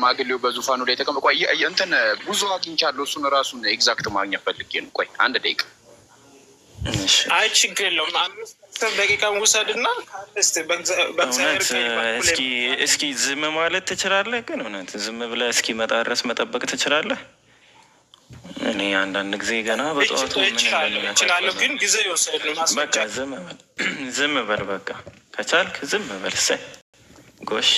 ሽማግሌው በዙፋኑ ላይ ተቀምጦ ቆይ እንትን ብዙ አግኝቻለሁ። እሱን ራሱን ኤግዛክት ማግኘት ፈልጌ ነው። ቆይ አንድ ደቂቃ። አይ ችግር የለውም። 5 ደቂቃ ውሰድና እስኪ ዝም ማለት ትችላለህ? ግን እውነት ዝም ብለህ እስኪ መጣ ድረስ መጠበቅ ትችላለህ? እኔ አንዳንድ ጊዜ ገና በጠዋቱ እችላለሁ፣ ግን ጊዜ ይወስድ። በቃ ዝም በል በቃ ከቻልክ ዝም በል። እሰይ ጎሽ።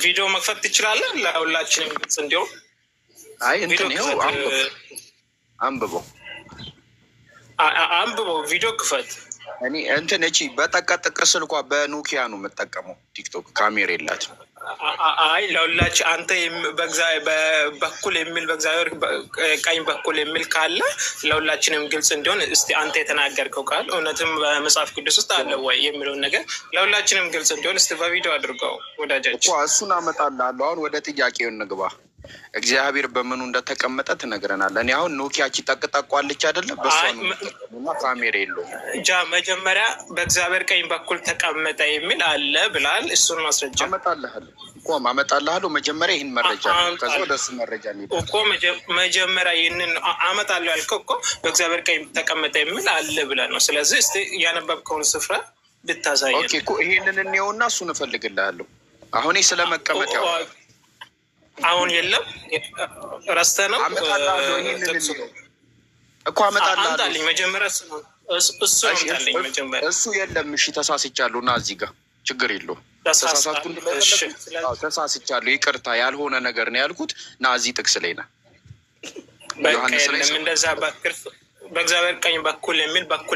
ቪዲዮ መክፈት ትችላለህ? ለሁላችንም ግልጽ እንዲሆን። አይ እንትን ይኸው አንብበው ቪዲዮ ክፈት። እኔ እንትን እቺ በጠቀጠቀ ስልኳ በኖኪያ ነው የምጠቀመው። ቲክቶክ ካሜራ የላትም። አይ ለሁላችን አንተ በኩል የሚል በእግዚአብሔር ቀኝ በኩል የሚል ካለ ለሁላችንም ግልጽ እንዲሆን እስቲ አንተ የተናገርከው ቃል እውነትም በመጽሐፍ ቅዱስ ውስጥ አለ ወይ የሚለውን ነገር ለሁላችንም ግልጽ እንዲሆን እስቲ በቪዲዮ አድርገው ወዳጃችን። እሱን አመጣልሃለሁ። አሁን ወደ ጥያቄው እንግባ። እግዚአብሔር በምኑ እንደተቀመጠ ትነግረናለህ። እኔ አሁን ኖኪያቺ ጠቅጠቋለች አይደለም፣ በሷ ነው ካሜራ የለውም። መጀመሪያ በእግዚአብሔር ቀኝ በኩል ተቀመጠ የሚል አለ ብላል። እሱን ማስረጃ አመጣልሃለሁ። መጀመሪያ ይህን መረጃ ከዛ ወደ እሱ መረጃ እኮ መጀመሪያ ይህንን አመጣለሁ ያልከው እኮ በእግዚአብሔር ቀኝ ተቀመጠ የሚል አለ ብለህ ነው። ስለዚህ እስቲ ያነበብከውን ስፍራ ብታሳየን። ኦኬ እኮ ይሄንን እንየውና እሱን እፈልግልሃለሁ። አሁን ስለመቀመጥ ያው አሁን የለም ረስተህ ነው እኮ አመጣልኝ። መጀመሪያ እሱ የለም። እሺ ተሳስቻለሁ እና እዚህ ጋር ችግር የለውም። ተሳስቻለሁ፣ ይቅርታ ያልሆነ ነገር ነው ያልኩት እና እዚህ ጥቅስ ላይ ነው ዮሐንስ ላይ እንደዛ በእግዚአብሔር ቀኝ በኩል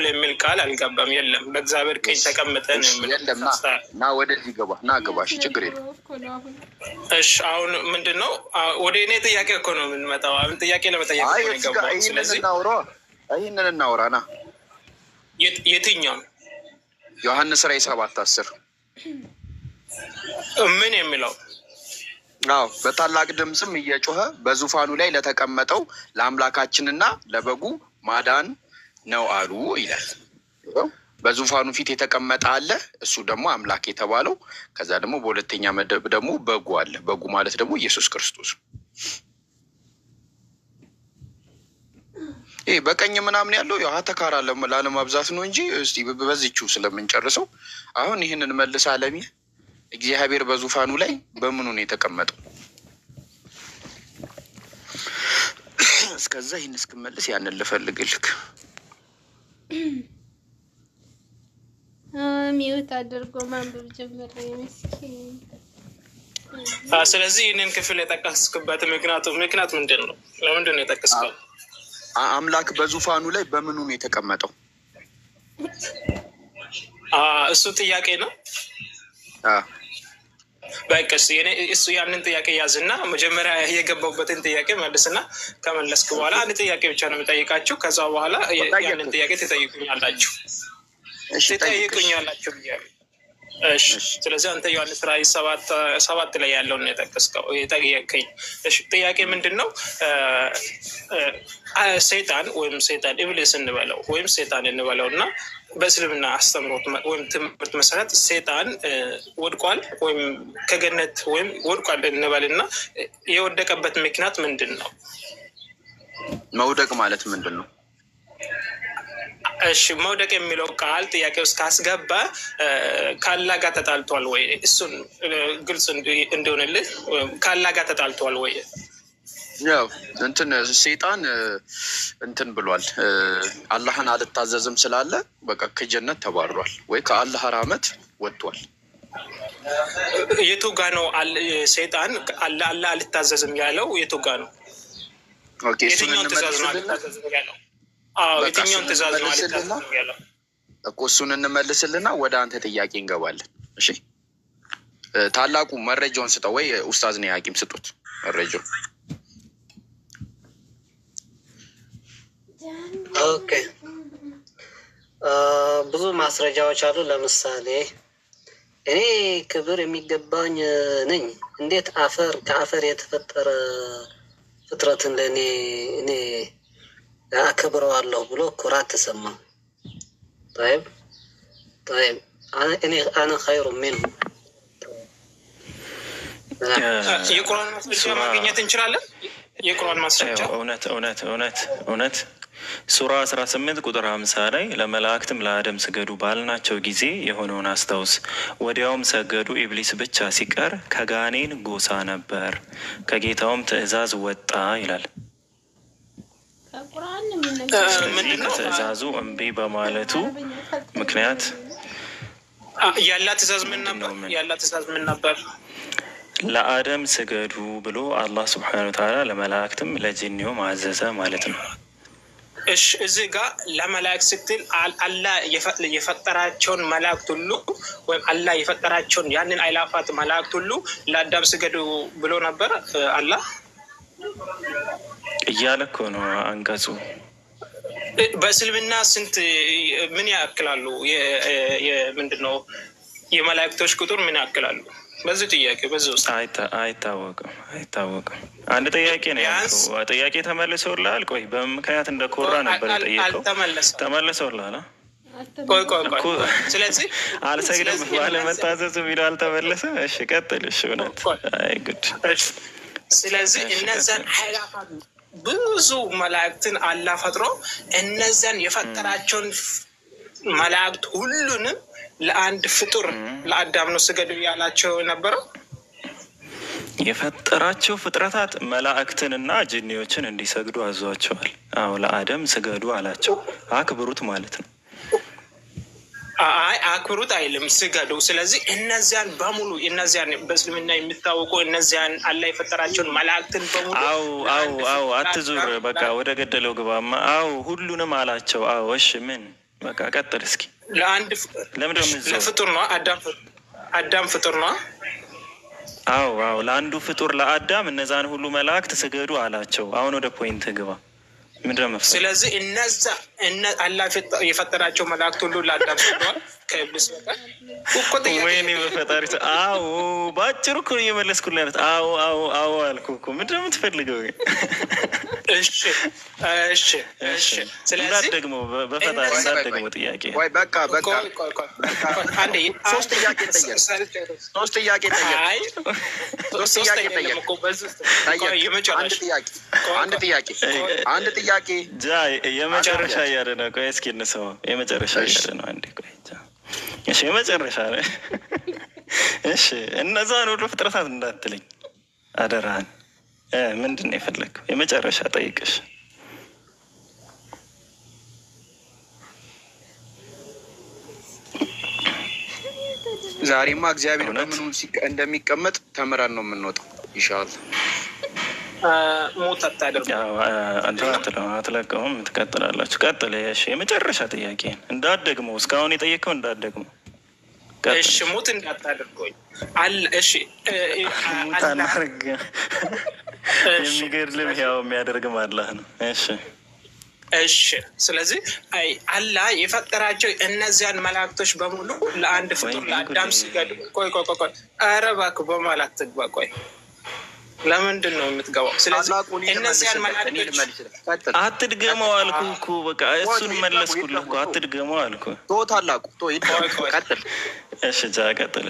የሚል ቃል አልገባም። የለም በእግዚአብሔር ቀኝ ተቀመጠ ነው የሚል የለም። ና ወደዚህ ገባ። እሺ ችግር የለም። እሺ አሁን ምንድነው ወደ እኔ ጥያቄ እኮ ነው የምንመጣው። አሁን ጥያቄ ለመጠየቅ ነው የገባው። ስለዚህ ይህንን እናውራ። ና የትኛው ዮሐንስ ራዕይ 7:10 ምን የሚለው? አዎ በታላቅ ድምፅም እየጮኸ በዙፋኑ ላይ ለተቀመጠው ለአምላካችንና ለበጉ ማዳን ነው አሉ ይላል። በዙፋኑ ፊት የተቀመጠ አለ፣ እሱ ደግሞ አምላክ የተባለው። ከዛ ደግሞ በሁለተኛ መደብ ደግሞ በጉ አለ። በጉ ማለት ደግሞ ኢየሱስ ክርስቶስ። ይሄ በቀኝ ምናምን ያለው ያው ተካራ ላለማብዛት ነው እንጂ እስቲ በዚህቹ ስለምንጨርሰው አሁን ይህንን መልስ አለሚ እግዚአብሔር በዙፋኑ ላይ በምኑ ነው የተቀመጠው? እስከዛ ይህን እስክመልስ ያንን ልፈልግልክ። ሚውት አድርጎ ማንበብ ጀመረ ምስኪን። ስለዚህ ይህንን ክፍል የጠቀስክበት ምክንያት ምንድን ነው? ለምንድን ነው የጠቀስከው? አምላክ በዙፋኑ ላይ በምኑ ነው የተቀመጠው? እሱ ጥያቄ ነው። በቃ እሱ ያንን ጥያቄ ያዝና መጀመሪያ የገባሁበትን ጥያቄ መልስና ከመለስክ በኋላ አንድ ጥያቄ ብቻ ነው የምጠይቃችሁ። ከዛ በኋላ ያንን ጥያቄ ትጠይቁኛላችሁ ብያለሁ። እሺ ስለዚህ አንተ ዮሐንስ ራዕይ 7 ላይ ያለውን ነው የጠቀስከው የጠየቀኝ። እሺ ጥያቄ ምንድን ነው? ሰይጣን ኢብሊስ እንበለው ወይም ሰይጣን እንበለው እና በእስልምና አስተምሮት ወይም ትምህርት መሰረት ሰይጣን ወድቋል ወይም ከገነት ወይም ወድቋል እንበልና የወደቀበት ምክንያት ምንድን ነው? መውደቅ ማለት ምንድን ነው? እሺ መውደቅ የሚለው ቃል ጥያቄ ውስጥ ካስገባ ከአላህ ጋር ተጣልቷል ወይ? እሱን ግልጽ እንደሆነልህ ከአላህ ጋር ተጣልቷል ወይ? ያው እንትን ሰይጣን እንትን ብሏል፣ አላህን አልታዘዝም ስላለ በቃ ከጀነት ተባሯል ወይ ከአላህ ረህመት ወጥቷል። የቱ ጋ ነው ሰይጣን አላህ አልታዘዝም ያለው? የቱ ጋ ነው? ኦኬ የትኛውን ትእዛዝ ነው አልታዘዝም ያለው? የትኛውን ትእዛዝ ነው አልታዘዝም ያለው? እኮ እሱን እንመልስልና ወደ አንተ ጥያቄ እንገባለን። እሺ ታላቁ መረጃውን ስጠው ወይ ኡስታዝ ነው ሐኪም ስጡት መረጃው። ኦኬ ብዙ ማስረጃዎች አሉ። ለምሳሌ እኔ ክብር የሚገባኝ ነኝ። እንዴት አፈር ከአፈር የተፈጠረ ፍጥረትን ለእኔ እኔ አከብረዋለሁ ብሎ ኩራት ተሰማ። طيب انا خير منه። የቁርአን ማስረጃ ማግኘት እንችላለን። የቁርአን ማስረጃ እውነት ሱራ 18 ቁጥር 50 ላይ ለመላእክትም ለአደም ስገዱ ባልናቸው ጊዜ የሆነውን አስታውስ። ወዲያውም ሰገዱ፣ ኢብሊስ ብቻ ሲቀር ከጋኔን ጎሳ ነበር፣ ከጌታውም ትእዛዝ ወጣ ይላል። ስለዚህ ከትእዛዙ እምቢ በማለቱ ምክንያት ያላ ትእዛዝ ምን ነበር? ለአደም ስገዱ ብሎ አላህ ስብሐነሁ ወተዓላ ለመላእክትም ለጂኒውም አዘዘ ማለት ነው። እሺ እዚህ ጋር ለመላእክት ስትል አላህ የፈጠራቸውን መላእክት ሁሉ ወይም አላህ የፈጠራቸውን ያንን አይላፋት መላእክት ሁሉ ለአዳም ስገዱ ብሎ ነበር አላህ እያለ እኮ ነው አንቀጹ። በእስልምና ስንት ምን ያክላሉ? ምንድነው የመላእክቶች ቁጥር ምን ያክላሉ? በዚህ ጥያቄ በዚህ ውስጥ አይታወቅም። አንድ ጥያቄ ነው ያልከው። ጥያቄ ተመልሶልሃል? ቆይ በምክንያት እንደኮራ ነበር የጠየቀው። ተመልሶልሃል? ቆይ ስለዚህ አልሰግድም ባለመታዘዝ የሚለው አልተመለሰም። እሺ ቀጥል። እሺ እውነት አይ ጉድ። ስለዚህ እነዛን ኃይላፋት ብዙ መላእክትን አላህ ፈጥሮ እነዛን የፈጠራቸውን መላእክት ሁሉንም ለአንድ ፍጡር ለአዳም ነው ስገዱ ያላቸው ነበረው። የፈጠራቸው ፍጥረታት መላእክትንና ጂኒዎችን እንዲሰግዱ አዟቸዋል። አዎ ለአደም ስገዱ አላቸው። አክብሩት ማለት ነው። አክብሩት አይልም፣ ስገዱ። ስለዚህ እነዚያን በሙሉ እነዚያን በእስልምና የሚታወቁ እነዚያን አላህ የፈጠራቸውን መላእክትን በሙሉ አዎ አትዙር፣ በቃ ወደ ገደለው ግባማ። አዎ ሁሉንም አላቸው። አዎ እሺ ምን በቃ ቀጥል እስኪ። ለአንድ ለፍጡር ነው አዳም ፍጡር ነው። አዎ ለአንዱ ፍጡር ለአዳም እነዛን ሁሉ መላእክት ስገዱ አላቸው። አሁን ወደ ፖይንት ግባ። ምንድነው መፍሰል? ስለዚህ አላህ የፈጠራቸው መላእክት ሁሉ ለአዳም ሰግደዋል ከኢብሊስ በቀር እኮ ጥያቄ። ወይኔ በፈጣሪ አዎ ባጭሩ እኮ እየመለስኩልህ። አዎ አልኩህ እኮ። ምንድነው የምትፈልገው? እሺ ስለዚህ እንዳትደግመው በፈጣሪ እንዳትደግመው ጥያቄ። ወይ በቃ አንዴ ሶስት ጥያቄ አንድ ጥያቄ ጃ የመጨረሻ እያለ ነው። ቆይ እስኪ እንስማው። የመጨረሻ እያለ ነው። አንዴ ቆይ ጃ። እሺ የመጨረሻ ነው። እሺ እነዛን ሁሉ ፍጥረታት እንዳትለኝ አደራህን። ምንድን ነው የፈለግከው? የመጨረሻ ጠይቅሽ። ዛሬማ እግዚአብሔር በምኑ እንደሚቀመጥ ተምረን ነው የምንወጣው ኢንሻአላህ። ሞት አታደርጉ። አንተ አትለቀውም፣ ትቀጥላላችሁ። ቀጥል። እሺ የመጨረሻ ጥያቄ እንዳትደግመው፣ እስካሁን የጠየቀው እንዳትደግመው። እሺ ሞት እንዳታደርጉኝ አለ። እሺ ሞት አናርግ። የሚገድልም ያው የሚያደርግም አላህ ነው። እሺ ስለዚህ አላህ የፈጠራቸው እነዚያን መላእክቶች በሙሉ ለአንድ ፍጡር ለአዳም ሲገዱ። ቆይ ኧረ እባክህ በማለት ትግባ። ቆይ ለምንድን ነው የምትገባው? ስለዚህ እነዚያን መላእክቶች አትድገመው አልኩህ እኮ። በቃ እሱን መለስኩልህ እኮ። አትድገመው አልኩህ። ታላቁ ቀጥል። እሺ ጃ ቀጥል።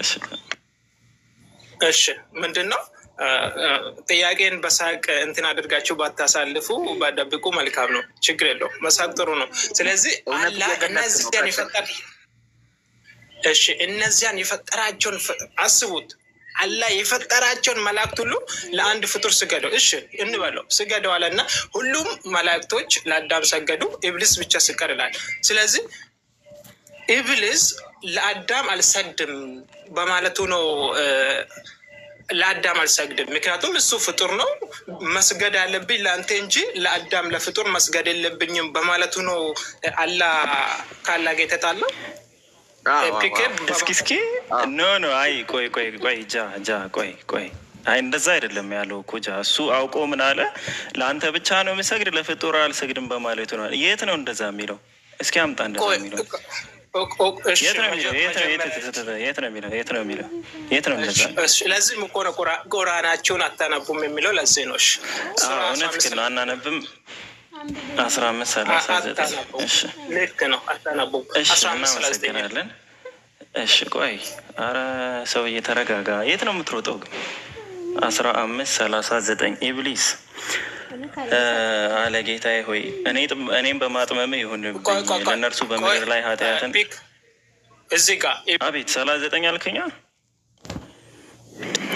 እሺ ምንድን ነው ጥያቄን በሳቅ እንትን አድርጋችሁ ባታሳልፉ ባደብቁ መልካም ነው። ችግር የለው፣ መሳቅ ጥሩ ነው። ስለዚህ አላህ እነዚያን የፈጠራቸውን አስቡት። አላህ የፈጠራቸውን መላእክት ሁሉ ለአንድ ፍጡር ስገደው እሺ እንበለው ስገደው አለና ሁሉም መላእክቶች ለአዳም ሰገዱ፣ ኢብሊስ ብቻ ሲቀር ይላል። ስለዚህ ኢብሊስ ለአዳም አልሰግድም በማለቱ ነው ለአዳም አልሰግድም። ምክንያቱም እሱ ፍጡር ነው፣ መስገድ አለብኝ ለአንተ እንጂ ለአዳም ለፍጡር መስገድ የለብኝም በማለቱ ነው አላህ ካላህ ጋር የተጣላው። እስኪ ኖ አይ ቆይ ጃ ቆይ አይ እንደዛ አይደለም ያለው እኮ ጃ። እሱ አውቆ ምን አለ? ለአንተ ብቻ ነው የምሰግድ ለፍጡር አልሰግድም በማለቱ ነው። የት ነው እንደዛ የሚለው? እስኪ አምጣ እንደዛ የሚለው። ለዚህም እኮ ነው ቁርአናቸውን አታነቡም የሚለው ለዚህ ነው። እውነት ግን አናነብም። 15:39 ልክ ነው አታነቡም። እናመሰግናለን። እሺ ቆይ፣ አረ ሰውዬ ተረጋጋ። የት ነው የምትሮጠው ግን? 15:39 ኢብሊስ አለ ጌታዬ ሆይ እኔም በማጥመም ይሁንብኝ ለእነርሱ በምድር ላይ ኃጢአትን እዚህ ጋር አቤት 39 አልከኛ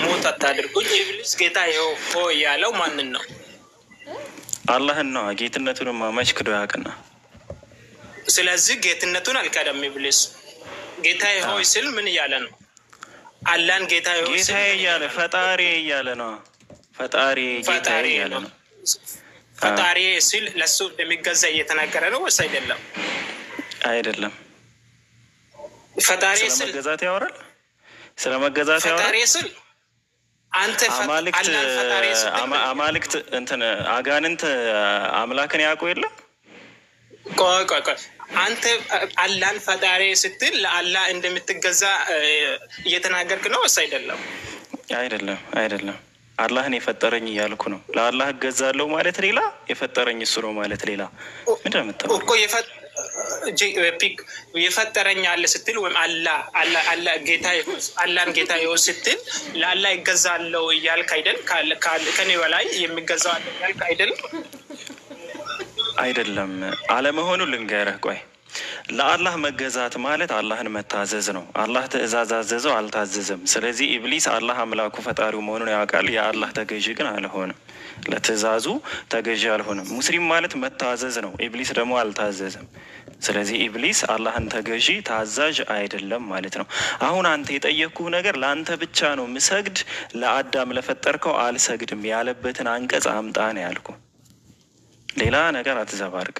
ሞት አታድርጉኝ። ኢብሊስ ጌታዬ ሆይ ያለው ማንን ነው? አላህን ነው። ጌትነቱንማ መች ክዶ ያውቅና። ስለዚህ ጌትነቱን አልካደም ኢብሊስ። ጌታዬ ሆይ ስል ምን እያለ ነው? አላህን ጌታዬ ሆይ ጌታዬ እያለ ፈጣሪ እያለ ነው። ፈጣሪ ጌታዬ እያለ ነው። ፈጣሪ ሲል ለሱ እንደሚገዛ እየተናገረ ነው ወይስ አይደለም? አይደለም። ፈጣሪ ሲል ስለመገዛት ያወራል። ስለመገዛት ያወራል። ፈጣሪ ሲል አንተ አማልክት እንትን አጋንንት አምላክን ያውቁ የለ? ቆይ አንተ አላህን ፈጣሪ ስትል ለአላህ እንደምትገዛ እየተናገርክ ነው ወይስ አይደለም? አይደለም። አላህን የፈጠረኝ እያልኩ ነው። ለአላህ እገዛለሁ ማለት ሌላ፣ የፈጠረኝ እሱ ነው ማለት ሌላ። ምንድን ነው የምታወራው እኮ? የፈጠረኝ አለ ስትል ወይም አላህ ጌታ ስትል ለአላህ ይገዛለሁ እያልክ አይደል? ከኔ በላይ የሚገዛው አለ እያልክ አይደል? አይደለም። አለመሆኑ ልንገርህ። ቆይ ለአላህ መገዛት ማለት አላህን መታዘዝ ነው። አላህ ትእዛዝ አዘዘው፣ አልታዘዘም። ስለዚህ ኢብሊስ አላህ አምላኩ ፈጣሪው መሆኑን ያውቃል። የአላህ ተገዢ ግን አልሆነም። ለትእዛዙ ተገዢ አልሆነም። ሙስሊም ማለት መታዘዝ ነው። ኢብሊስ ደግሞ አልታዘዘም። ስለዚህ ኢብሊስ አላህን ተገዢ ታዛዥ አይደለም ማለት ነው። አሁን አንተ የጠየቅኩህ ነገር ለአንተ ብቻ ነው ምሰግድ፣ ለአዳም ለፈጠርከው አልሰግድም ያለበትን አንቀጽ አምጣ ነው ያልኩ። ሌላ ነገር አትዘባርቅ።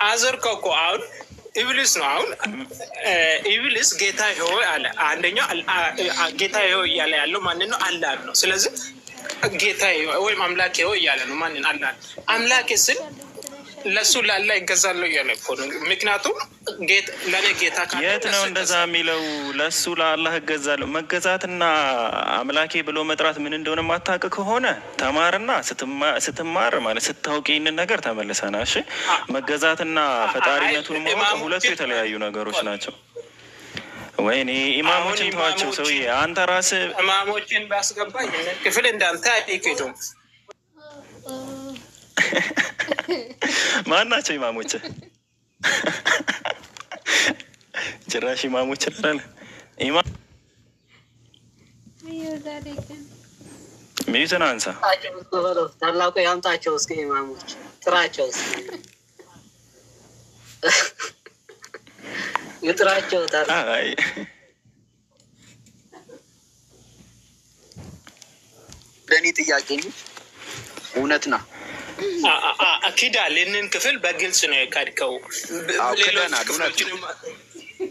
አዘርከው እኮ አሁን ኢብሊስ ነው። አሁን ኢብሊስ ጌታ ሆይ አለ። አንደኛው ጌታ ሆይ እያለ ያለው ማንን ነው? አላህ ነው። ስለዚህ ጌታ ወይም አምላኬ ሆይ እያለ ነው። ማንን? አላህ። አምላኬ ስል ለሱ ለአላህ ይገዛለሁ እያለ እኮ ነው። ምክንያቱም ለእኔ ጌታ ካለ የት ነው እንደዛ የሚለው? ለሱ ለአላህ እገዛለሁ። መገዛትና አምላኬ ብሎ መጥራት ምን እንደሆነ ማታውቅ ከሆነ ተማርና ስትማር ማለት ስታውቅ ይህንን ነገር ተመልሰና። እሺ መገዛትና ፈጣሪነቱን ማወቅ ሁለቱ የተለያዩ ነገሮች ናቸው። ወይኔ ኢማሞችን ተዋቸው ሰውዬ። አንተ ራስህ ኢማሞችን ባስገባ ይህንን ክፍል እንዳንተ አይኬዱም። ማን ናቸው ኢማሞች? ጭራሽ ኢማሞች አላለ። ኢማም ሚዩትን አንሳ። ታላቁ ያምጣቸው እስኪ ኢማሞች ጥራቸው እስኪ ይጥራቸው። አይ ለእኔ ጥያቄ እውነት ነው። አኪዳል ይህንን ክፍል በግልጽ ነው የካድከው።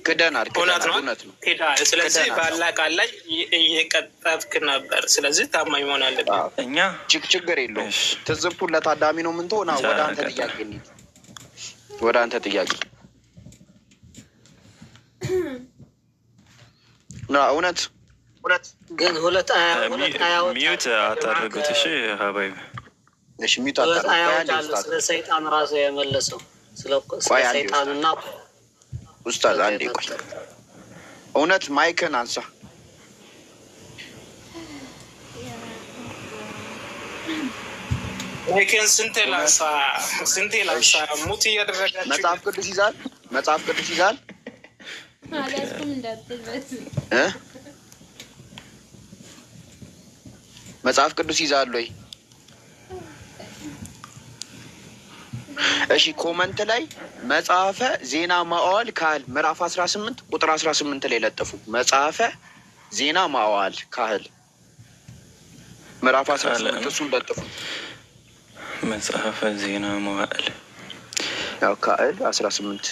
ክደናል። እውነት ነው። ስለዚህ በአላህ ቃል ላይ እየቀጠፍክ ነበር። ስለዚህ ታማኝ መሆን አለብን። እኛ ችግር የለውም። ትዝብቱን ለታዳሚ ነው። ምን ትሆና ወደ አንተ ጥያቄ እውነት ግን ሁለት አያዎች ሚዩት አታድርጉት። እሺ ሀባይ ሁለት አያዎች አሉ። ስለ ሰይጣን ራሱ የመለሰው ስለ ሰይጣንና ኡስታዝ አንዴ ቆይ። እውነት ማይክን አንሳ። ማይክን ስንቴ ላንሳ? ሙት እያደረጋችሁ መጽሐፍ ቅዱስ ይዛል። መጽሐፍ ቅዱስ ይዛል ወይ? እሺ ኮመንት ላይ መጽሐፈ ዜና መዋዕል ካህል ምዕራፍ 18 ቁጥር 18 ላይ ለጥፉ። መጽሐፈ ዜና መዋዕል ካህል ምዕራፍ 18 እሱን ለጥፉ። መጽሐፈ ዜና መዋዕል ያው ካህል 18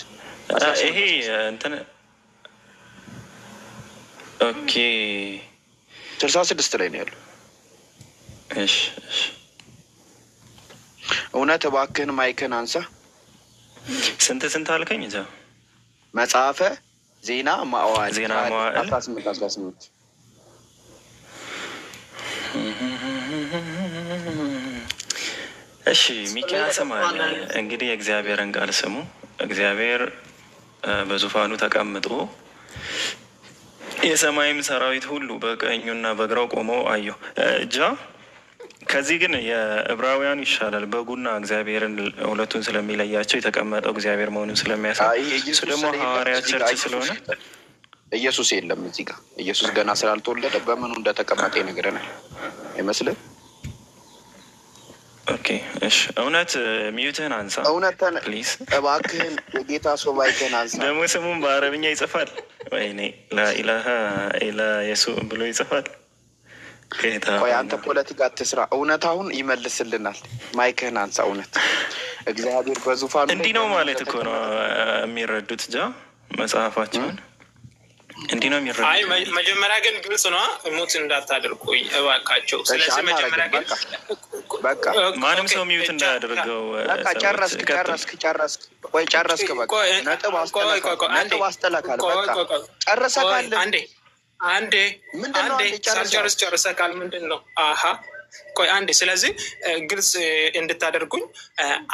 ይሄ እንትን ኦኬ 66 ላይ ነው ያለው። እሺ እውነት እባክህን ማይክን አንሳ። ስንት አልከኝ? እዛ መጽሐፈ ዜና መዋዕል ዜና መዋዕል 18 እሺ ሚክያስም አለ እንግዲህ የእግዚአብሔርን ቃል ስሙ። እግዚአብሔር በዙፋኑ ተቀምጦ የሰማይም ሰራዊት ሁሉ በቀኙና በግራው ቆመው አየሁ። ከዚህ ግን የዕብራውያኑ ይሻላል። በጉና እግዚአብሔርን ሁለቱን ስለሚለያቸው የተቀመጠው እግዚአብሔር መሆኑን ስለሚያሳይ እሱ ደግሞ ሐዋርያ ቸርች ስለሆነ ኢየሱስ የለም እዚህ ጋር። ኢየሱስ ገና ስላልተወለደ በምኑ እንደተቀመጠ ይነግረናል አይመስልም? ኦኬ እሺ፣ እውነት ሚዩትህን አንሳ እውነትን ፕሊዝ፣ እባክህን የጌታ ሰው ባይከን አንሳ። ደግሞ ስሙን በአረብኛ ይጽፋል። ወይኔ ላኢላሃ ኢላ ኢየሱስ ብሎ ይጽፋል። ቆይ አንተ ፖለቲካ አትስራ። እውነት አሁን ይመልስልናል። ማይክህን አንሳ። እውነት እግዚአብሔር በዙፋኑ እንዲህ ነው ማለት እኮ ነው የሚረዱት መጽሐፋቸውን እንዲህ ነው የሚረዱት። አይ መጀመሪያ ግን ግልጽ ነው፣ ሙት እንዳታደርጉኝ እባካቸው። ስለዚህ መጀመሪያ ግን በቃ ማንም ሰው ሚዩት እንዳያደርገው። በቃ ጨረስክ። ቆይ ጨረስክ። በቃ ነጥብ አስተላካል። በቃ ጨረሰካል። አንዴ ጨርሰካል። ምንድን ነው? አሀ ቆይ አንዴ። ስለዚህ ግልጽ እንድታደርጉኝ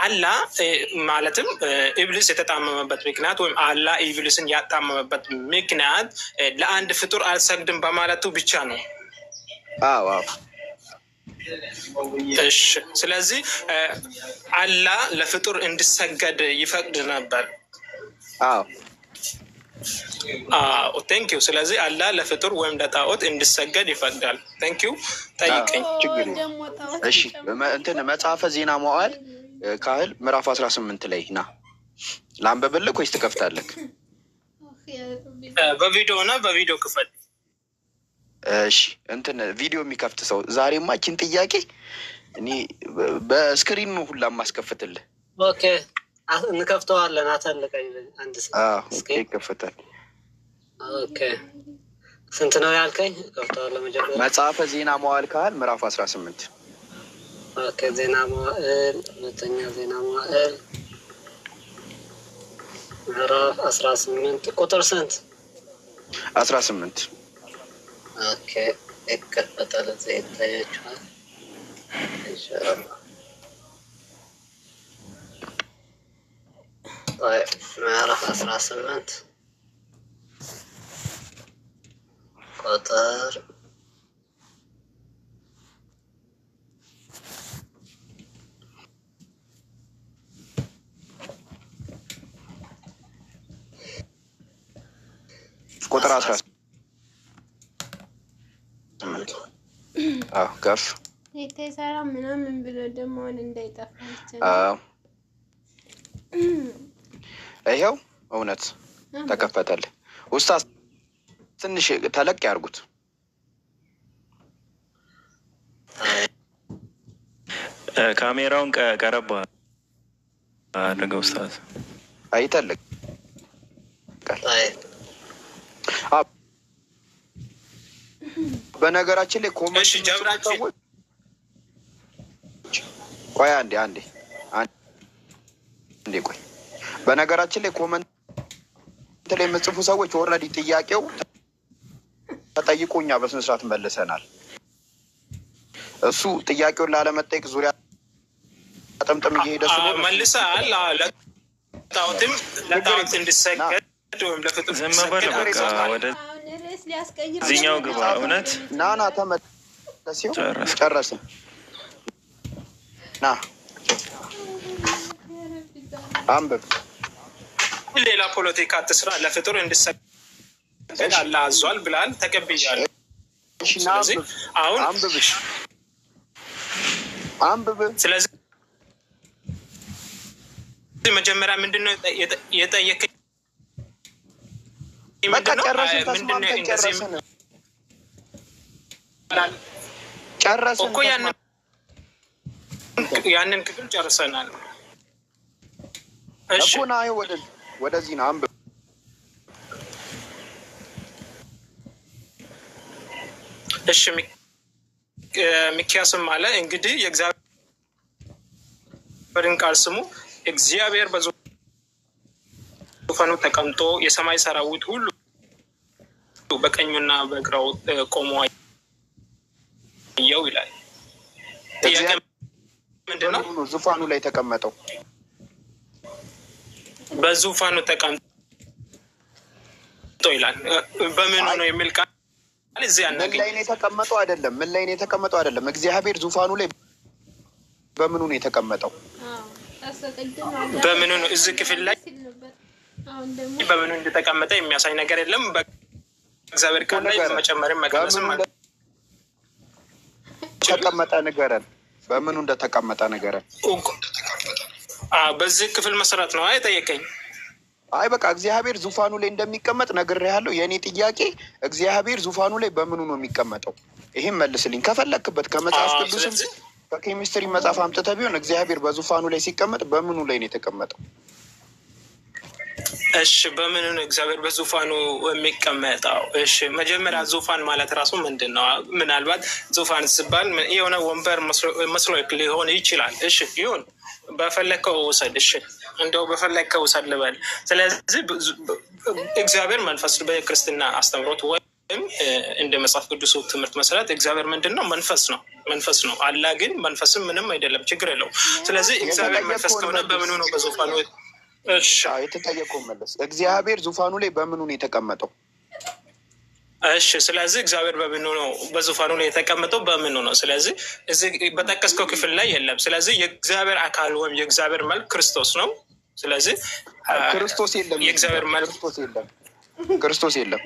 አላህ ማለትም ኢብሊስ የተጣመመበት ምክንያት ወይም አላህ ኢብሊስን ያጣመመበት ምክንያት ለአንድ ፍጡር አልሰግድም በማለቱ ብቻ ነው። አዎ። እሺ፣ ስለዚህ አላህ ለፍጡር እንዲሰገድ ይፈቅድ ነበር። ቴንኪው። ስለዚህ አላህ ለፍጡር ወይም ለጣዖት እንዲሰገድ ይፈቅዳል። ቴንኪው። ጠይቀኝ። እሺ፣ እንትን መጽሐፈ ዜና መዋዕል ካህል ምዕራፍ 18 ላይ ና ላንብብልህ ወይስ ትከፍታለህ? በቪዲዮ ክፈል። እሺ፣ እንትን ቪዲዮ የሚከፍት ሰው ዛሬማ ይህችን ጥያቄ እኔ በስክሪን ነው ሁላ ማስከፍትልህ። ኦኬ እንከፍተዋለን። አታልቀኝ አንድ ሰው ይከፈታል። ኦኬ ስንት ነው ያልከኝ? ከፍተዋለሁ። መጀመሪያ መጽሐፈ ዜና መዋዕል ካህል ምዕራፍ 18። ኦኬ ዜና መዋዕል፣ ሁለተኛ ዜና መዋዕል ምዕራፍ 18 ቁጥር ስንት? 18። ኦኬ ይከፈታል። እዚህ ይታያችኋል ኢንሻአላህ። ምዕራፍ 18 ቁጥር ቁጥር 18 ከፍ የተሰራ ምናምን ብሎ ደግሞ እንዳይጠፋ ይኸው እውነት ተከፈተልህ። ኡስታዝ ትንሽ ተለቅ ያርጉት። ካሜራውን ቀረባ አድርገው ኡስታዝ። አይተልቅ በነገራችን ላይ ኮሜንት ሰዎች ቆይ አንዴ ቆይ። በነገራችን ላይ ኮሜንት ላይ የምጽፉ ሰዎች ኦልሬዲ ጥያቄው ተጠይቆ እኛ በስነ ስርዓት መልሰናል። እሱ ጥያቄውን ላለመጠየቅ ዙሪያ ጠምጥም እየሄደ ስለሆነ መልሰሃል። ለጣዖት እንዲሰገድ ወይም ለፍጡር ዝም በል በቃ። ወደ እዚህኛው ግባ። እውነት ናና ተመለስ። ጨረስን። ና አንብብ። ሌላ ፖለቲካ አትስራ። ለፍጡር እንዲሰገድ አላህ አዟል ብላል። ተቀብያለሁ። ስለዚህ አሁን አንብብ። ስለዚህ መጀመሪያ ምንድነው የጠየቀኝ? ጨረስን እኮ ያንን ክፍል ጨርሰናል እኮ። ና ወደዚህ ነው አንብብ። እሺ ሚክያስም አለ እንግዲህ የእግዚአብሔርን ቃል ስሙ። እግዚአብሔር በዙፋኑ ዙፋኑ ተቀምጦ የሰማይ ሰራዊት ሁሉ በቀኙና በግራው ቆሞ አየው ይላል። ጥያቄ ምንድን ነው? ዙፋኑ ላይ ተቀመጠው በዙፋኑ ተቀምጦ ይላል። በምኑ ነው የሚል ቃል እዚህ ምን ላይ ነው የተቀመጠው? አይደለም ምን ላይ ነው የተቀመጠው? አይደለም እግዚአብሔር ዙፋኑ ላይ በምኑ ነው የተቀመጠው? በምኑ ነው? እዚህ ክፍል ላይ በምኑ እንደተቀመጠ የሚያሳይ ነገር የለም። በእግዚአብሔር ቃል ላይ መጨመርም መቀነስም ተቀመጠ ንገረን። በምኑ እንደተቀመጠ ንገረን። በዚህ ክፍል መሰረት ነው የጠየቀኝ። አይ በቃ እግዚአብሔር ዙፋኑ ላይ እንደሚቀመጥ ነግሬሃለሁ። የእኔ ጥያቄ እግዚአብሔር ዙፋኑ ላይ በምኑ ነው የሚቀመጠው? ይህም መልስልኝ ከፈለክበት ከመጽሐፍ ቅዱስም ከኬሚስትሪ መጽሐፍ አምጥተህ ቢሆን እግዚአብሔር በዙፋኑ ላይ ሲቀመጥ በምኑ ላይ ነው የተቀመጠው? እሺ በምኑ ነው እግዚአብሔር በዙፋኑ የሚቀመጠው? እሺ መጀመሪያ ዙፋን ማለት ራሱ ምንድን ነው? ምናልባት ዙፋን ሲባል የሆነ ወንበር መስሎ ሊሆን ይችላል። እሺ ይሁን፣ በፈለግከው ውሰድ። እሺ እንደው በፈለግከው ውሰድ ልበል። ስለዚህ እግዚአብሔር መንፈስ በክርስትና አስተምሮት ወይም እንደ መጽሐፍ ቅዱስ ትምህርት መሰረት እግዚአብሔር ምንድን ነው? መንፈስ ነው። መንፈስ ነው። አላህ ግን መንፈስም ምንም አይደለም፣ ችግር የለውም። ስለዚህ እግዚአብሔር መንፈስ ከሆነ በምኑ ነው በዙፋኑ? እሺ የተጠየቀው መለስ። እግዚአብሔር ዙፋኑ ላይ በምኑ ነው የተቀመጠው? እሺ ስለዚህ እግዚአብሔር በምኑ ነው በዙፋኑ ላይ የተቀመጠው? በምኑ ነው? ስለዚህ እዚህ በጠቀስከው ክፍል ላይ የለም። ስለዚህ የእግዚአብሔር አካል ወይም የእግዚአብሔር መልክ ክርስቶስ ነው። ስለዚህ ክርስቶስ የለም። የእግዚአብሔር መልክ ክርስቶስ የለም።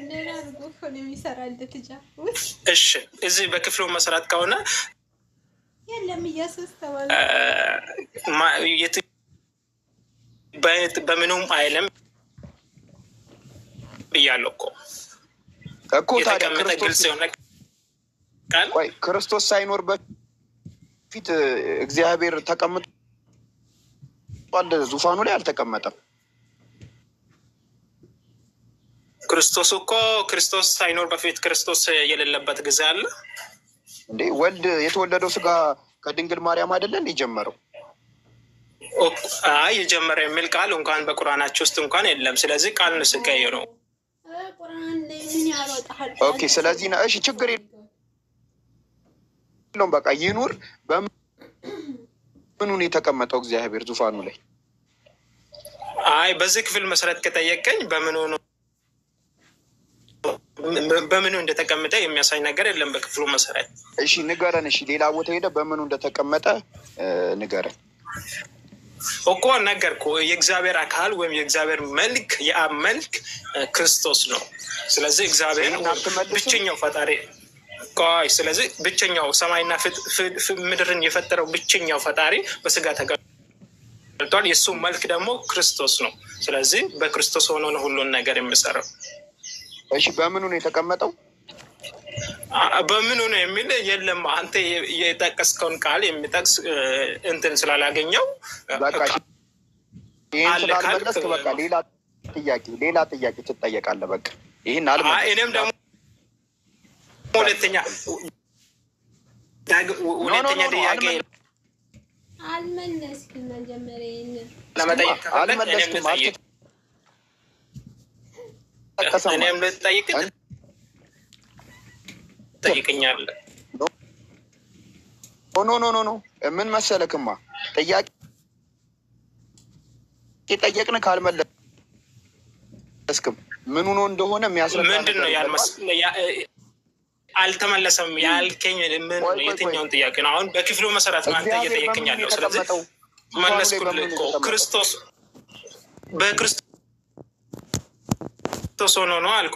እሺ እዚህ በክፍሉ መሰረት ከሆነ በምኑም አይልም ብያለሁ እኮ የተቀመጠ ግልጽ የሆነ ቃል። ክርስቶስ ሳይኖር በፊት እግዚአብሔር ተቀምጧል፣ ዙፋኑ ላይ አልተቀመጠም። ክርስቶስ ሳይኖር በፊት ክርስቶስ የሌለበት ጊዜ አለ እንዴ? ወልድ የተወለደው ስጋ ከድንግል ማርያም አይደለ እንዴ ጀመረው? አይ የጀመረ የሚል ቃል እንኳን በቁርአናቸው ውስጥ እንኳን የለም። ስለዚህ ቃል ንስቀይ ነው። ኦኬ ስለዚህ ነው። እሺ ችግር የለውም በቃ ይኑር። በምኑ ነው የተቀመጠው እግዚአብሔር ዙፋኑ ላይ? አይ በዚህ ክፍል መሰረት ከጠየቀኝ በምኑ እንደተቀመጠ የሚያሳይ ነገር የለም በክፍሉ መሰረት። እሺ ንገረን። እሺ ሌላ ቦታ ሄደ በምኑ እንደተቀመጠ ንገረን እኮ ነገርኩ። የእግዚአብሔር አካል ወይም የእግዚአብሔር መልክ የአብ መልክ ክርስቶስ ነው። ስለዚህ እግዚአብሔር ብቸኛው ፈጣሪ ስለዚህ ብቸኛው ሰማይና ምድርን የፈጠረው ብቸኛው ፈጣሪ በስጋ ተገልጧል። የእሱ መልክ ደግሞ ክርስቶስ ነው። ስለዚህ በክርስቶስ ሆኖ ነው ሁሉን ነገር የሚሰራው። እሺ በምኑ ነው የተቀመጠው? በምኑ ነው የሚል የለም። አንተ የጠቀስከውን ቃል የሚጠቅስ እንትን ስላላገኘው ይህን ስላልመለስክ በቃ ሌላ ጥያቄ ትጠየቃለህ። በቃ ይህን አልመለስክም። እኔም ደግሞ ሁለተኛ ጥያቄ አልመለስክም። መጀመሪያ ለመጠየቅ እኔም ልጠይቅ ጠይቅኛለህ። ኖ ምን መሰለክማ ጥያቄ ጠየቅን ካልመለስክም ምኑ ነው እንደሆነ የሚያስረዳ ምንድን ነው አልተመለሰም ያልከኝ ምን ነው? የትኛውን ጥያቄ ነው? አሁን በክፍሉ መሰረት አንተ እየጠየቅኝ ያለው። ስለዚህ መለስኩልህ እኮ በክርስቶስ ሆኖ ነው አልኩ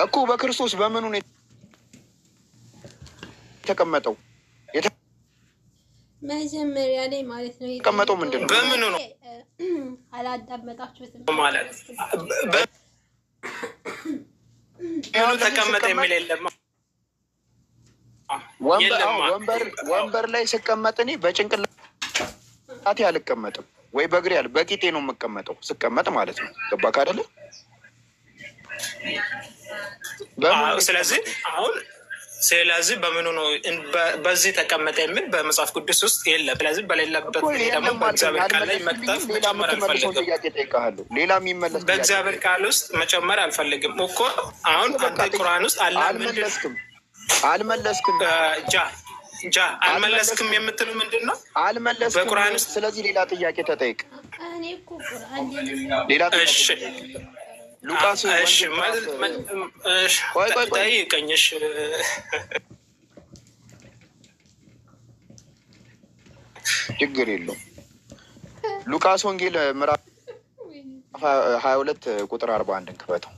እኮ በክርስቶስ በምኑ ነው የተቀመጠው? መጀመሪያ ላይ ማለት ነው የተቀመጠው ምንድን ነው? በምኑ ነው አላዳመጣችሁትም ማለት ምኑ ተቀመጠ የሚል የለም። ወንበር ላይ ስቀመጥ እኔ በጭንቅላቴ አልቀመጥም ወይ በእግሬ በቂጤ ነው የምቀመጠው ስቀመጥ ማለት ነው። ገባክ አይደለ? ስለዚህ አሁን ስለዚህ በምኑ ነው በዚህ ተቀመጠ የሚል በመጽሐፍ ቅዱስ ውስጥ የለም። ስለዚህ በሌለበት ደግሞ በእግዚአብሔር ቃል ላይ መክተፍ መጨመር አልፈልግም። በእግዚአብሔር ቃል ውስጥ መጨመር አልፈልግም እኮ። አሁን አንተ ቁርአን ውስጥ አላህ አልመለስክም አልመለስክም የምትለው ምንድን ነው? አልመለስክም በቁርአን ውስጥ። ስለዚህ ሌላ ጥያቄ ተጠይቅ። እኔ እኮ ቁርአን ሌላ ጥያቄ ሉቃስ ጠይቀኝ። ችግር የለውም። ሉቃስ ወንጌል ምዕራፍ 22 ቁጥር 41 ክፈተው።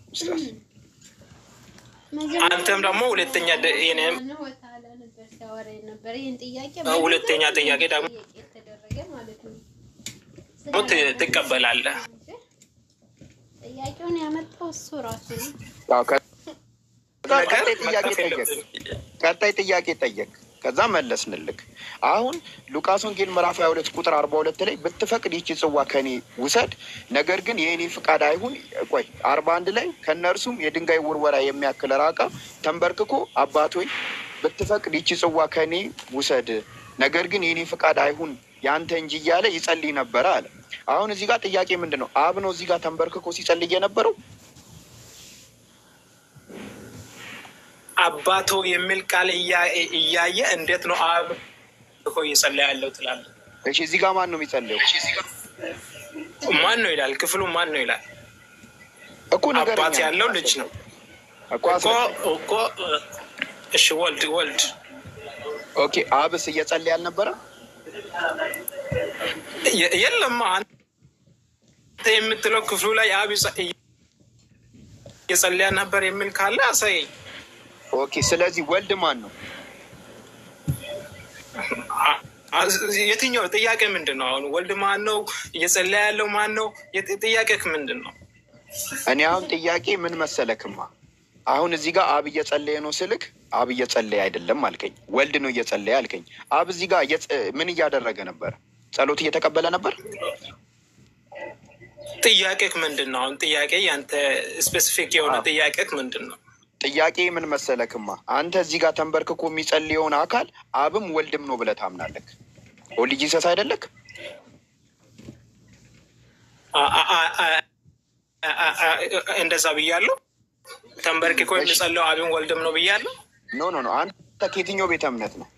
አንተም ደግሞ ሁለተኛ ጥያቄ ደግሞ ትቀበላለህ። ጥያቄውን ያመጣው እሱ ራሱ ነው። ቀጣይ ጥያቄ ጠየቅ፣ ከዛ መለስንልክ። አሁን ሉቃስ ወንጌል ምዕራፍ 22 ቁጥር 42 ላይ ብትፈቅድ ይቺ ጽዋ ከኔ ውሰድ፣ ነገር ግን የእኔ ፍቃድ አይሁን። ቆይ 41 ላይ ከነርሱም የድንጋይ ውርወራ የሚያክል ራቀ፣ ተንበርክኮ አባት ሆይ ብትፈቅድ ይቺ ጽዋ ከኔ ውሰድ፣ ነገር ግን የእኔ ፍቃድ አይሁን ያንተ እንጂ እያለ ይጸልይ ነበረ አለ። አሁን እዚህ ጋር ጥያቄ ምንድን ነው? አብ ነው እዚህ ጋር ተንበርክኮ ሲጸልይ የነበረው? አባቶ የሚል ቃል እያየ እንዴት ነው አብ እኮ እየጸለየ ያለው ትላለህ? እሺ እዚህ ጋር ማን ነው የሚጸልየው? ማን ነው ይላል? ክፍሉ ማን ነው ይላል? እኮ ነገር አባት ያለው ልጅ ነው እኮ። እሺ ወልድ። ኦኬ አብስ እየጸለየ አልነበረም? የለም አንተ የምትለው ክፍሉ ላይ አብ እየጸለየ ነበር የሚል ካለ አሳየኝ። ኦኬ ስለዚህ ወልድ ማን ነው? የትኛው ጥያቄ ምንድን ነው? አሁን ወልድ ማን ነው? እየጸለየ ያለው ማን ነው? ጥያቄክ ምንድን ነው? እኔ አሁን ጥያቄ ምን መሰለክማ፣ አሁን እዚህ ጋር አብ እየጸለየ ነው ስልክ አብ እየጸለየ አይደለም አልከኝ፣ ወልድ ነው እየጸለየ አልከኝ። አብ እዚህ ጋር ምን እያደረገ ነበር? ጸሎት እየተቀበለ ነበር? ጥያቄክ ምንድን ነው? አሁን ጥያቄ ያንተ ስፔሲፊክ የሆነ ጥያቄክ ምንድን ነው? ጥያቄ ምን መሰለክማ፣ አንተ እዚህ ጋር ተንበርክኮ የሚጸልየውን አካል አብም ወልድም ነው ብለህ ታምናለክ። ኦንሊ ጂሰስ አይደለክ? እንደዛ ብያለሁ። ተንበርክኮ የሚጸልየው አብም ወልድም ነው ብያለሁ። ኖ አንተ ከየትኛው ቤተ እምነት ነው?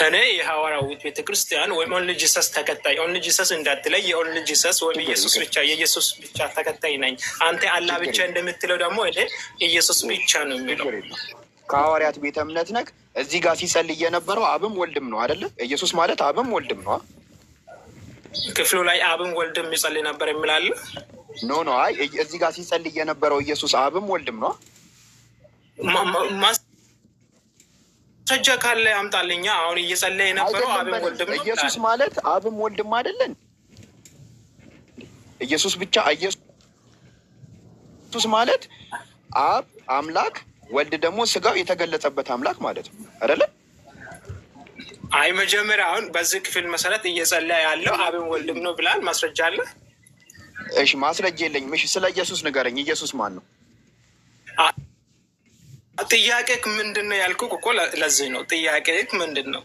እኔ የሐዋርያዊት ቤተክርስቲያን ወይም ኦንሊ ጂሰስ ተከታይ። ኦንሊ ጂሰስ እንዳትለይ፣ የኦንሊ ጂሰስ ወይም ኢየሱስ ብቻ የኢየሱስ ብቻ ተከታይ ነኝ። አንተ አላህ ብቻ እንደምትለው ደግሞ እኔ ኢየሱስ ብቻ ነው የሚለው። ከሐዋርያት ቤተ እምነት ነክ። እዚህ ጋር ሲጸልይ የነበረው አብም ወልድም ነው አይደለ? ኢየሱስ ማለት አብም ወልድም ነው። ክፍሉ ላይ አብም ወልድም ይጸልይ ነበር የሚላለ? ኖ አይ እዚህ ጋር ሲጸልይ የነበረው ኢየሱስ አብም ወልድም ነው። ማስረጃ ካለ ያምጣልኛ። አሁን እየጸለየ የነበረው አብም ወልድም ነው። ኢየሱስ ማለት አብም ወልድም አይደለን? ኢየሱስ ብቻ ኢየሱስ ማለት አብ አምላክ፣ ወልድ ደግሞ ስጋው የተገለጸበት አምላክ ማለት ነው አይደለ? አይ መጀመሪያ አሁን በዚህ ክፍል መሰረት እየጸለየ ያለው አብም ወልድም ነው ብላል። ማስረጃ አለ? እሺ ማስረጃ የለኝም። እሺ ስለ ኢየሱስ ንገረኝ። ኢየሱስ ማን ነው? ጥያቄክ ምንድን ነው ያልኩህ እኮ ለዚህ ነው። ጥያቄክ ምንድን ነው?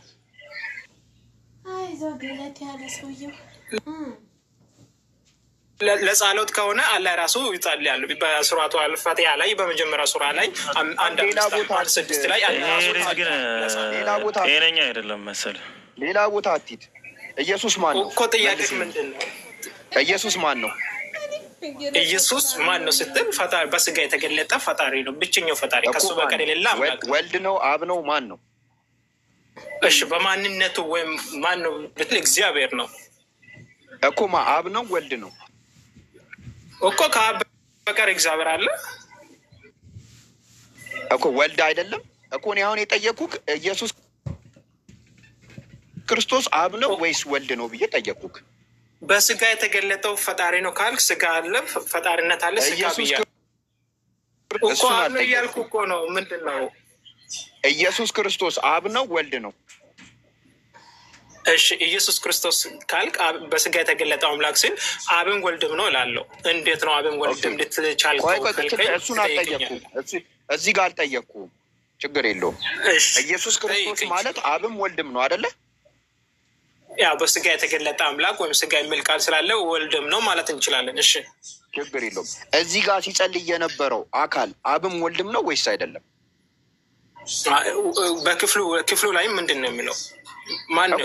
አይዞህ ገለት ያለ ሰውዬው ለጸሎት ከሆነ አላህ ራሱ ይጸልያል። በሱራቱ አልፋቲሃ ላይ በመጀመሪያ ሱራ ላይ 1:6 ላይ ሌላ ቦታ ጤነኛ አይደለም መሰለህ። ሌላ ቦታ አትሂድ። ኢየሱስ ማን ነው እኮ? ጥያቄክ ምንድን ነው? ኢየሱስ ማን ነው? ኢየሱስ ማን ነው ስትል ፈጣሪ፣ በስጋ የተገለጠ ፈጣሪ ነው። ብቸኛው ፈጣሪ፣ ከሱ በቀር የሌለ አምላክ። ወልድ ነው? አብ ነው? ማን ነው? እሺ በማንነቱ ወይም ማን ነው ብትል እግዚአብሔር ነው እኮ። አብ ነው? ወልድ ነው እኮ። ከአብ በቀር እግዚአብሔር አለ እኮ። ወልድ አይደለም እኮ። እኔ አሁን የጠየኩህ ኢየሱስ ክርስቶስ አብ ነው ወይስ ወልድ ነው ብዬ ጠየኩህ። በስጋ የተገለጠው ፈጣሪ ነው ካልክ ስጋ አለ፣ ፈጣሪነት አለ፣ ስጋ ብያለሁ እኮ። አብ ነው እያልኩ እኮ ነው። ምንድን ነው? ኢየሱስ ክርስቶስ አብ ነው ወልድ ነው? እሺ ኢየሱስ ክርስቶስ ካልክ በስጋ የተገለጠው አምላክ ሲል አብም ወልድም ነው እላለሁ። እንዴት ነው አብም ወልድም ልትቻል? እሱን አልጠየኩም። እዚህ ጋር አልጠየኩም። ችግር የለውም። ኢየሱስ ክርስቶስ ማለት አብም ወልድም ነው አይደለ? ያ በስጋ የተገለጠ አምላክ ወይም ስጋ የሚል ቃል ስላለ ወልድም ነው ማለት እንችላለን። እሺ ችግር የለውም። እዚህ ጋር ሲጸልይ የነበረው አካል አብም ወልድም ነው ወይስ አይደለም? በክፍሉ ላይ ምንድን ነው የሚለው? ማን ነው?